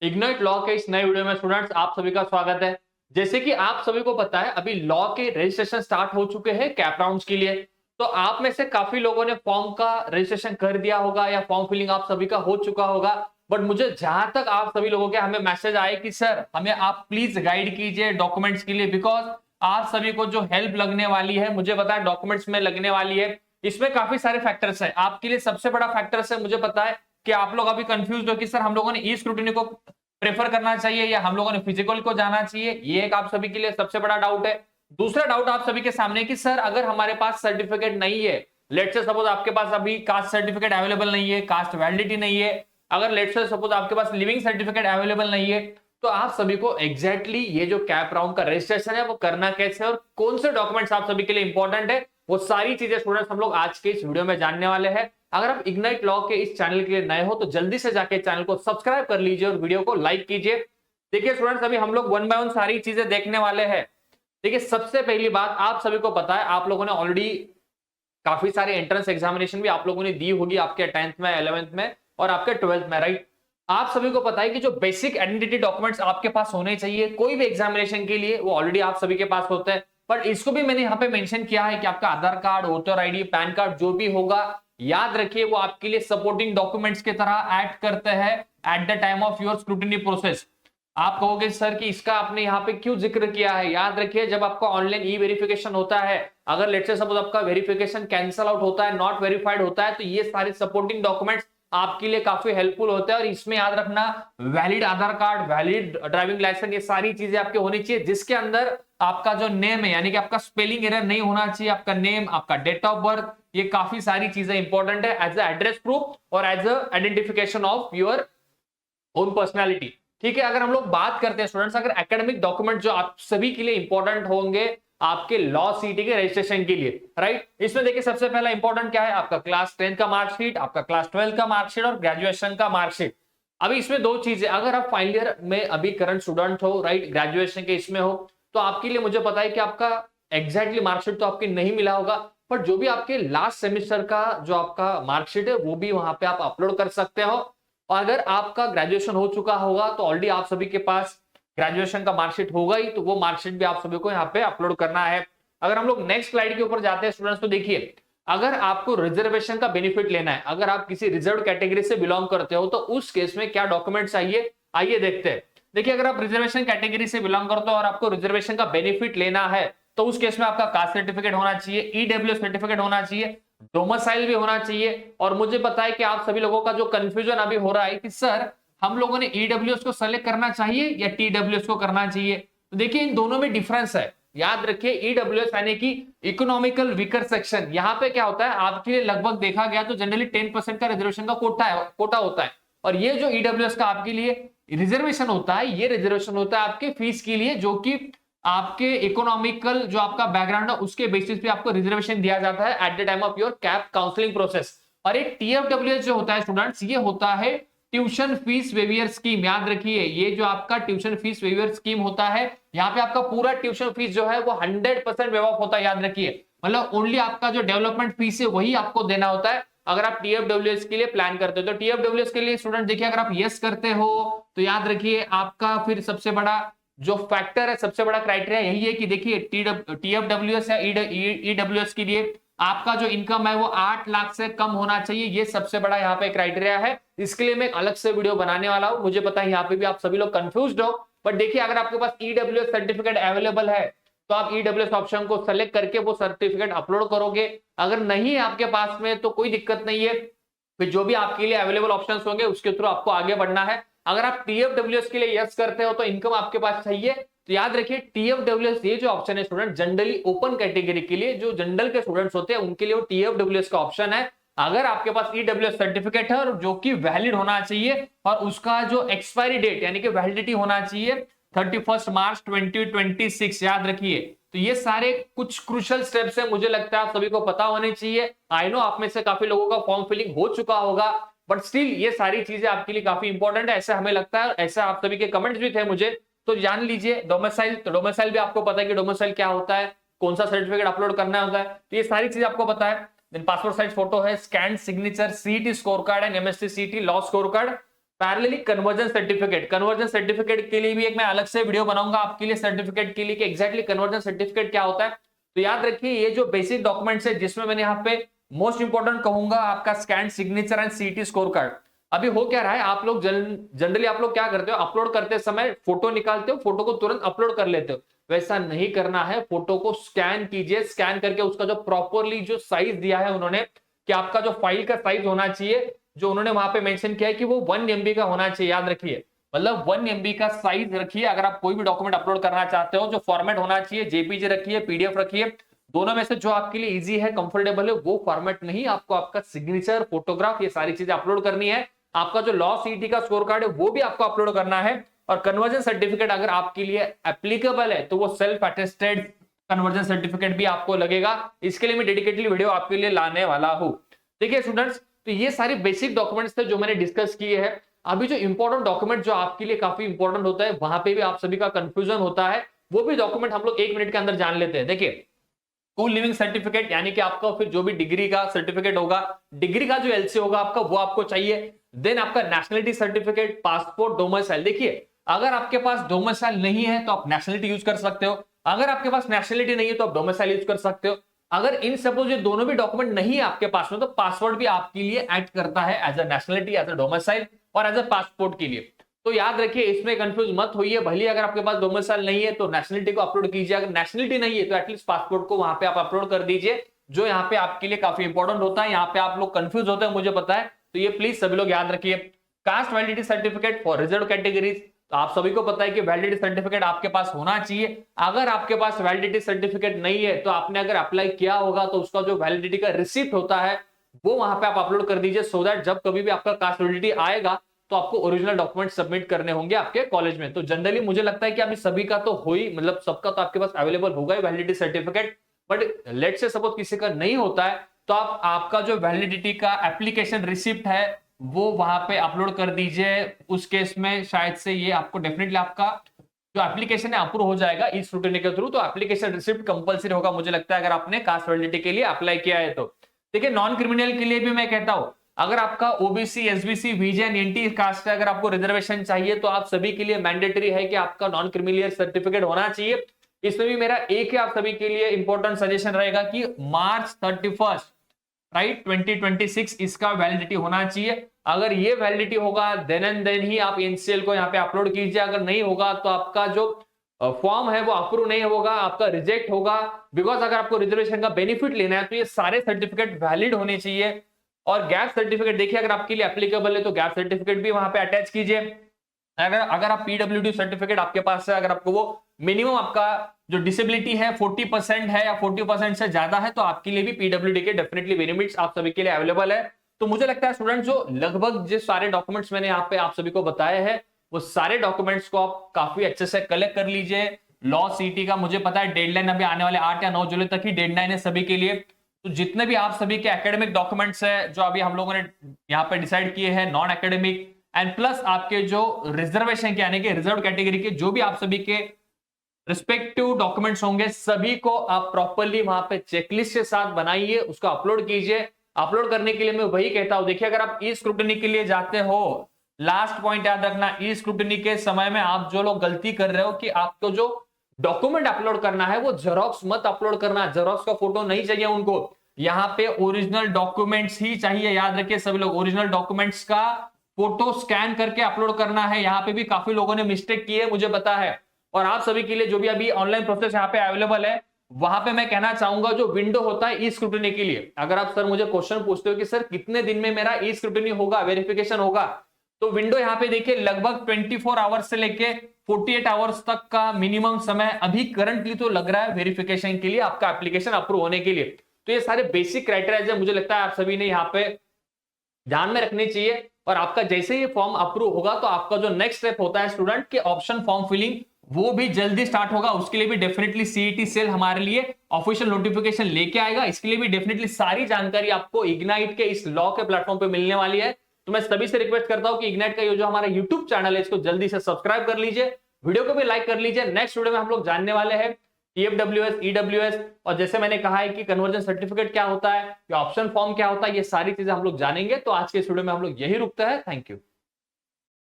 Ignite law के इस नए वीडियो में स्टूडेंट्स आप सभी का स्वागत है। जैसे कि आप सभी को पता है अभी लॉ के रजिस्ट्रेशन स्टार्ट हो चुके हैं कैप राउंड्स के लिए। तो आप में से काफी लोगों ने फॉर्म का रजिस्ट्रेशन कर दिया होगा या फॉर्म फिलिंग आप सभी का हो चुका होगा। बट मुझे जहां तक आप सभी लोगों के हमें मैसेज आए कि सर हमें आप प्लीज गाइड कीजिए डॉक्यूमेंट्स के लिए, बिकॉज आप सभी को जो हेल्प लगने वाली है मुझे पता है डॉक्यूमेंट्स में लगने वाली है। इसमें काफी सारे फैक्टर्स है। आपके लिए सबसे बड़ा फैक्टर्स है, मुझे पता है कि आप लोग अभी कंफ्यूज हो कि सर हम लोगों ने ई स्क्रूटिनी को प्रेफर करना चाहिए या हम लोगों ने फिजिकल को जाना चाहिए। ये एक आप सभी के लिए सबसे बड़ा डाउट है। दूसरा डाउट आप सभी के सामने कि सर अगर हमारे पास सर्टिफिकेट नहीं है, लेट्स से सपोज आपके पास अभी कास्ट सर्टिफिकेट अवेलेबल नहीं है, कास्ट वैलिडिटी नहीं है, अगर लेट्स से सपोज आपके पास लिविंग सर्टिफिकेट अवेलेबल नहीं है, तो आप सभी को एग्जैक्टली ये जो कैप राउंड का रजिस्ट्रेशन है वो करना कैसे और कौन से डॉक्यूमेंट्स आप सभी के लिए इंपॉर्टेंट है, वो सारी चीजें स्टूडेंट्स हम लोग आज के इस वीडियो में जानने वाले हैं। अगर आप इग्नाइट लॉ के इस चैनल के लिए नए हो तो जल्दी से जाके चैनल को सब्सक्राइब कर लीजिए और वीडियो को लाइक कीजिए। देखिए स्टूडेंट्स अभी हम लोग वन बाय वन सारी चीजें देखने वाले हैं। देखिए सबसे पहली बात आप सभी को पता है आप लोगों ने ऑलरेडी काफी सारे एंट्रेंस एग्जामिनेशन भी आप लोगों ने दी होगी आपके 10th में, 11th में और आपके 12th में, राइट। आप सभी को पता है कि जो बेसिक आइडेंटिटी डॉक्यूमेंट्स आपके पास होने चाहिए कोई भी एग्जामिनेशन के लिए वो ऑलरेडी आप सभी के पास होते हैं। बट इसको भी मैंने यहाँ पे मेंशन किया है कि आपका Aadhaar card, voter ID, PAN card जो भी होगा, याद रखिए वो आपके लिए सपोर्टिंग डॉक्यूमेंट्स की तरह एक्ट करते हैं at the time of your scrutiny process. आप कहोगे सर कि इसका आपने यहाँ पे क्यों जिक्र किया है। याद रखिए जब आपका ऑनलाइन ई वेरिफिकेशन होता है, अगर लेट्स से सपोज आपका वेरिफिकेशन कैंसल आउट होता है, नॉट वेरीफाइड होता है, तो ये सारे सपोर्टिंग डॉक्यूमेंट्स आपके लिए काफी हेल्पफुल होते हैं। और इसमें याद रखना वैलिड आधार कार्ड, वैलिड ड्राइविंग लाइसेंस, ये सारी चीजें आपके होनी चाहिए जिसके अंदर आपका जो नेम है यानी कि आपका स्पेलिंग एरर नहीं होना चाहिए, आपका नेम, आपका डेट ऑफ बर्थ, ये काफी सारी चीजें इंपॉर्टेंट है एज एड्रेस प्रूफ और as identification of your own personality. ठीक है, अगर हम लोग बात करते हैं स्टूडेंट्स अगर एकेडमिक डॉक्यूमेंट जो आप सभी के लिए इंपॉर्टेंट होंगे आपके लॉ सीटी के रजिस्ट्रेशन के लिए, राइट। इसमें देखिए सबसे पहला इंपॉर्टेंट क्या है, आपका क्लास 10 का मार्कशीट, आपका क्लास 12 का मार्कशीट और ग्रेजुएशन का मार्कशीट। अभी इसमें दो चीजें, अगर आप फाइनल ईयर में अभी करंट स्टूडेंट हो, राइट, ग्रेजुएशन के इसमें हो, तो आपके लिए मुझे पता है कि आपका एग्जैक्टली मार्कशीट तो आपके नहीं मिला होगा, पर जो भी आपके लास्ट सेमेस्टर का जो आपका मार्कशीट है वो भी वहां पे आप अपलोड कर सकते हो। और अगर आपका ग्रेजुएशन हो चुका होगा तो ऑलरेडी आप सभी के पास ग्रेजुएशन का मार्कशीट होगा ही, तो वो मार्कशीट भी आप सभी को यहाँ पे अपलोड करना है। अगर हम लोग नेक्स्ट स्लाइड के ऊपर जाते हैं स्टूडेंट्स, तो देखिए अगर आपको रिजर्वेशन का बेनिफिट लेना है, अगर आप किसी रिजर्व कैटेगरी से बिलोंग करते हो तो उस केस में क्या डॉक्यूमेंट चाहिए, आइए देखते हैं। देखिए अगर आप रिजर्वेशन कैटेगरी से बिलोंग करते हो और आपको रिजर्वेशन का बेनिफिट लेना है तो उस केस में आपका कास्ट सर्टिफिकेट होना चाहिए, ईडब्ल्यू सर्टिफिकेट होना चाहिए, डोमिसाइल भी होना चाहिए। और मुझे पता है कि आप सभी लोगों का जो कंफ्यूजन अभी हो रहा है कि सर हम लोगों ने ईडब्ल्यूएस को सेलेक्ट करना चाहिए या टीडब्ल्यूएस को करना चाहिए, तो देखिए इन दोनों में डिफरेंस है। याद रखिए ईडब्ल्यूएस यानी कि इकोनॉमिकल वीकर सेक्शन, यहाँ पे क्या होता है आपके लिए लगभग देखा गया तो जनरली 10% का रिजर्वेशन का कोटा होता है। और ये जो ईडब्ल्यूएस का आपके लिए रिजर्वेशन होता है, ये रिजर्वेशन होता है आपके फीस के लिए, जो कि आपके इकोनॉमिकल जो आपका बैकग्राउंड है उसके बेसिस पे आपको रिजर्वेशन दिया जाता है at the time of your cap counselling process. और एक टीएफडब्ल्यूएस जो होता है स्टूडेंट्स, ये होता है ट्यूशन फीस वेवियर स्कीम। याद रखिए ये जो आपका ट्यूशन फीस वेवियर स्कीम होता है, यहाँ पे आपका पूरा ट्यूशन फीस जो है वो 100% वेव ऑफ होता है। याद रखिए मतलब ओनली आपका जो डेवलपमेंट फीस है वही आपको देना होता है अगर आप टीएफडब्ल्यूएस के लिए प्लान करते हो। तो टीएफडब्ल्यूएस के लिए स्टूडेंट देखिए अगर आप यस करते हो तो याद रखिए आपका फिर सबसे बड़ा जो फैक्टर है, सबसे बड़ा क्राइटेरिया यही है कि देखिए टीएफडब्ल्यूएस या ईडब्ल्यूएस के लिए आपका जो इनकम है वो 8 लाख से कम होना चाहिए। ये सबसे बड़ा यहाँ पे क्राइटेरिया है। इसके लिए मैं एक अलग से वीडियो बनाने वाला हूं। मुझे पता है यहाँ पे भी आप सभी लोग कंफ्यूज्ड हो, बट देखिए अगर आपके पास ईडब्ल्यूएस सर्टिफिकेट अवेलेबल है तो आप ईडब्ल्यूएस ऑप्शन को सेलेक्ट करके वो सर्टिफिकेट अपलोड करोगे। अगर नहीं है आपके पास में तो कोई दिक्कत नहीं है, फिर जो भी आपके लिए अवेलेबल ऑप्शन होंगे उसके थ्रू आपको आगे बढ़ना है। अगर आप टीएफडब्ल्यूएस के लिए यस करते हो तो इनकम आपके पास चाहिए, तो याद रखिए टीएफडब्ल्यूएस ये जो ऑप्शन है स्टूडेंट जनरली ओपन कैटेगरी के लिए, जो जनरल के स्टूडेंट्स होते हैं उनके लिए वो टीएफडब्ल्यूएस का ऑप्शन है। अगर आपके पास ईडब्ल्यूएस सर्टिफिकेट है और जो कि वैलिड होना चाहिए और उसका जो एक्सपायरी डेट यानी कि वैलिडिटी होना चाहिए 31 मार्च 2026, याद रखिए। तो ये सारे कुछ क्रूशियल स्टेप्स है, मुझे लगता है आप सभी को पता होने चाहिए। आई नो आप में से काफी लोगों का फॉर्म फिलिंग हो चुका होगा, बट स्टिल ये सारी चीजें आपके लिए काफी इंपॉर्टेंट है, ऐसा हमें लगता है, ऐसा आप सभी के कमेंट्स भी थे मुझे। तो जान लीजिए डोमिसाइल, तो डोमिसाइल भी आपको पता है कि डोमिसाइल क्या होता है, कौन सा सर्टिफिकेट अपलोड करना होता है, तो ये सारी चीजें आपको पता है। देन पासपोर्ट साइज फोटो है, scan signature, CET score card and MSc CET law score card, parallelly conversion certificate के लिए भी एक मैं अलग से वीडियो बनाऊंगा आपके लिए, सर्टिफिकेट के लिए कि एग्जैक्टली कन्वर्जन सर्टिफिकेट क्या होता है। तो याद रखिए ये जो बेसिक डॉक्यूमेंट्स है जिसमें मैंने यहाँ पे मोस्ट इंपोर्टेंट कहूंगा आपका स्कैन सिग्नेचर एंड सीटी स्कोर कार्ड। अभी हो क्या रहा है, आप लोग जनरली आप लोग क्या करते हो, अपलोड करते समय फोटो निकालते हो, फोटो को तुरंत अपलोड कर लेते हो। वैसा नहीं करना है, फोटो को स्कैन कीजिए, स्कैन करके उसका जो प्रॉपरली जो साइज दिया है उन्होंने कि आपका जो फाइल का साइज होना चाहिए, जो उन्होंने वहां पे मेंशन किया है कि वो 1 MB का होना चाहिए। याद रखिए मतलब 1 MB का साइज रखिए अगर आप कोई भी डॉक्यूमेंट अपलोड करना चाहते हो। जो फॉर्मेट होना चाहिए जेपीजी रखिए, पीडीएफ रखिए, दोनों में से जो आपके लिए इजी है, कंफर्टेबल है वो फॉर्मेट नहीं, आपको आपका सिग्नेचर, फोटोग्राफ, ये सारी चीजें अपलोड करनी है। आपका जो लॉ सीटी का स्कोर कार्ड है वो भी आपको अपलोड करना है। और कन्वर्जन सर्टिफिकेट अगर आपके लिए एप्लीकेबल है तो वो सेल्फ अटेस्टेड कन्वर्जन सर्टिफिकेट भी आपको लगेगा। इसके लिए मैं डेडिकेटली वीडियो आपके लिए लाने वाला हूं। देखिए स्टूडेंट्स, तो ये सारे बेसिक डॉक्यूमेंट्स थे जो मैंने डिस्कस किए हैं। अभी जो इंपॉर्टेंट डॉक्यूमेंट जो आपके लिए काफी इंपॉर्टेंट होता है, वहां पे भी आप सभी का कंफ्यूजन होता है, वो भी डॉक्यूमेंट हम लोग 1 मिनट के अंदर जान लेते हैं। देखिए स्कूल लिविंग सर्टिफिकेट यानी कि आपका फिर जो भी डिग्री का सर्टिफिकेट होगा, डिग्री का जो एलसी होगा आपका वो आपको चाहिए। देन आपका नेशनलिटी सर्टिफिकेट, पासपोर्ट, डोमिसाइल। देखिए अगर आपके पास डोमिसाइल नहीं है तो आप नेशनलिटी यूज कर सकते हो, अगर आपके पास नेशनलिटी नहीं है तो आप डोमिसाइल यूज कर सकते हो। अगर इन सपोज ये दोनों भी डॉक्यूमेंट नहीं है आपके पास में तो पासवर्ड भी आपके लिए एक्ट करता है as a nationality, as a domicile और एज अ पासपोर्ट के लिए। तो याद रखिए इसमें कंफ्यूज मत होइए, भले अगर आपके पास डोमिसाइल नहीं है तो नेशनलिटी को अपलोड कीजिए, अगर नेशनलिटी नहीं है तो एटलीस्ट पासपोर्ट को वहां पे आप अपलोड कर दीजिए, जो यहाँ पे आपके लिए काफी इंपॉर्टेंट होता है। यहाँ पे आप लोग कंफ्यूज होते हैं मुझे पता है, तो ये प्लीज सभी लोग याद रखिए। Cast validity certificate for reserve categories, तो आप सभी को पता है कि वैलिडिटी सर्टिफिकेट आपके पास होना चाहिए। अगर आपके पास वैलिडिटी सर्टिफिकेट नहीं है तो आपने अगर अप्लाई किया होगा तो उसका जो वैलिडिटी का रिसिप्ट होता है वो वहां पे आप अपलोड कर दीजिए, सो दैट जब कभी भी आपका कास्ट वैलिडिटी आएगा तो आपको ओरिजिनल डॉक्यूमेंट सबमिट करने होंगे आपके कॉलेज में। तो जनरली मुझे लगता है कि अभी सभी का तो हो ही, मतलब सबका तो आपके पास अवेलेबल होगा ही वैलिडिटी सर्टिफिकेट, बट लेट से सपोज किसी का नहीं होता है तो आप आपका जो वैलिडिटी का एप्लीकेशन रिसिप्ट है वो वहां पे अपलोड कर दीजिए। उस केस में शायद से ये आपको डेफिनेटली आपका जो एप्लीकेशन है अप्रूव हो जाएगा ई स्क्रूटनी के थ्रू। तो एप्लीकेशन रिसिप्ट कंपलसरी होगा मुझे लगता है अगर आपने कास्ट वैलिडिटी के लिए अप्लाई किया है तो। देखिए नॉन क्रिमिनल के लिए भी मैं कहता हूं, अगर आपका ओबीसी, एसबीसी, विजन, एनटी कास्ट है, अगर आपको रिजर्वेशन चाहिए तो आप सभी के लिए मैंडेटरी है कि आपका नॉन क्रिमिनल सर्टिफिकेट होना चाहिए। इसमें भी मेरा एक ही आप सभी के लिए इंपॉर्टेंट सजेशन रहेगा कि मार्च 31 राइट 2026 इसका वैलिडिटी होना चाहिए। अगर ये वैलिडिटी होगा देन एंड देन ही आप एनसीएल को यहाँ पे अपलोड कीजिए, अगर नहीं होगा तो आपका जो फॉर्म है वो अप्रूव नहीं होगा, आपका रिजेक्ट होगा। बिकॉज अगर आपको रिजर्वेशन का बेनिफिट लेना है तो ये सारे सर्टिफिकेट वैलिड होने चाहिए। और गैप सर्टिफिकेट देखिए अगर आपके लिए एप्लीकेबल है तो गैप सर्टिफिकेट भी वहां पे अटैच कीजिए। अगर आप पीडब्ल्यूडी सर्टिफिकेट आपके पास है, अगर आपको वो मिनिमम आपका जो डिसेबिलिटी है 40% है या 40% से ज्यादा है तो आपके लिए भी पीडब्ल्यूडी के डेफिनेटली बेनिफिट्स आप सभी के लिए अवेलेबल है। तो मुझे लगता है स्टूडेंट जो लगभग जिस सारे डॉक्यूमेंट्स मैंने यहाँ पे आप सभी को बताए हैं वो सारे डॉक्यूमेंट्स को आप काफी अच्छे से कलेक्ट कर लीजिए। लॉ सीटी का मुझे पता है डेडलाइन अभी आने वाले 8 या 9 जुलाई तक ही डेडलाइन है सभी के लिए। तो जितने भी आप सभी के एकेडमिक डॉक्यूमेंट्स है जो अभी हम लोगों ने यहाँ पे डिसाइड किए हैं, नॉन एकेडमिक एंड प्लस आपके जो रिजर्वेशन के यानी कि रिजर्व कैटेगरी के जो भी आप सभी के रिस्पेक्टिव डॉक्यूमेंट्स होंगे, सभी को आप प्रॉपर्ली वहां पे चेकलिस्ट के साथ बनाइए, उसको अपलोड कीजिए। अपलोड करने के लिए मैं वही कहता हूं, देखिए अगर आप ई स्क्रूटनी के लिए जाते हो, लास्ट पॉइंट याद रखना, ई स्क्रूटनी के समय में आप जो लोग गलती कर रहे हो कि आपको जो डॉक्यूमेंट अपलोड करना है वो जेरॉक्स मत अपलोड करना, जेरॉक्स का फोटो नहीं चाहिए उनको, यहाँ पे ओरिजिनल डॉक्यूमेंट्स ही चाहिए। याद रखिए सभी लोग, ओरिजिनल डॉक्यूमेंट्स का फोटो स्कैन करके अपलोड करना है। यहाँ पे भी काफी लोगों ने मिस्टेक की है मुझे पता है। और आप सभी के लिए जो भी अभी ऑनलाइन प्रोसेस यहाँ पे अवेलेबल है, वहां पे मैं कहना चाहूंगा जो विंडो होता है ई स्क्रूटनी के लिए, अगर आप सर मुझे क्वेश्चन पूछते हो कि सर कितने दिन में मेरा ई स्क्रूटनी होगा, वेरिफिकेशन होगा, तो विंडो यहाँ पे देखिए लगभग 24 आवर्स से लेके 48 आवर्स तक का मिनिमम समय अभी करंटली तो लग रहा है वेरिफिकेशन के लिए, आपका एप्लीकेशन अप्रूव होने के लिए। तो ये सारे बेसिक क्राइटेरिया मुझे लगता है आप सभी ने यहाँ पे ध्यान में रखनी चाहिए। और आपका जैसे ये फॉर्म अप्रूव होगा तो आपका जो नेक्स्ट स्टेप होता है स्टूडेंट के ऑप्शन फॉर्म फिलिंग, वो भी जल्दी स्टार्ट होगा। उसके लिए भी डेफिनेटली सीईटी सेल हमारे लिए ऑफिशियल नोटिफिकेशन लेके आएगा। इसके लिए भी डेफिनेटली सारी जानकारी आपको इग्नाइट के इस लॉ के प्लेटफॉर्म पे मिलने वाली है। तो मैं सभी से रिक्वेस्ट करता हूं कि इग्नाइट का ये जो हमारा यूट्यूब चैनल है इसको जल्दी से सब्सक्राइब कर लीजिए, वीडियो को भी लाइक कर लीजिए। नेक्स्ट वीडियो में हम लोग जानने वाले हैं टीएफडब्ल्यूएस, ईडब्ल्यूएस, और जैसे मैंने कहा है कि कन्वर्जन सर्टिफिकेट क्या होता है, ऑप्शन फॉर्म क्या होता है, ये सारी चीजें हम लोग जानेंगे। तो आज के इस वीडियो में हम लोग यही रुकते हैं। Thank you.